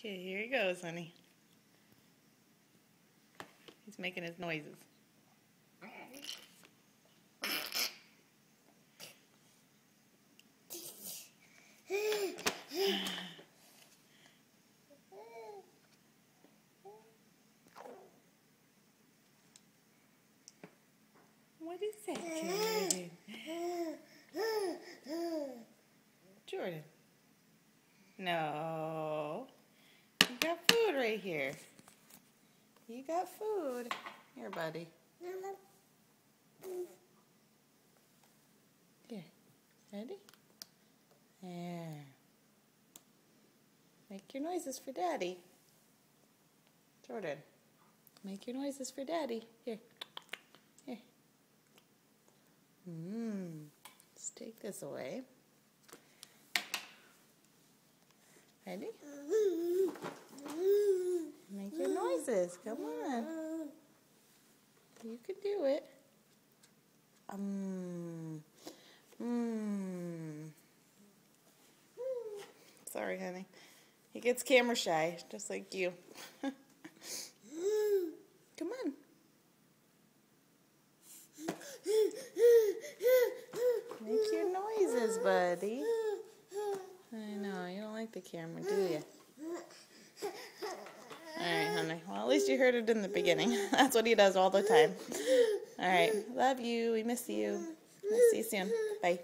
Okay, here he goes, honey. He's making his noises. What is that, Jordan? Jordan. No. You got food right here. You got food. Here, buddy. Here. Ready? There. Make your noises for Daddy. Jordan. Make your noises for Daddy. Here. Here. Let's take this away. Ready? Make your noises. Come on. You can do it. Sorry, honey. He gets camera shy, just like you. Come on. Make your noises, buddy. I know, you don't like the camera, do you? Alright, honey. Well, at least you heard it in the beginning. That's what he does all the time. Alright, love you. We miss you. We'll see you soon. Bye.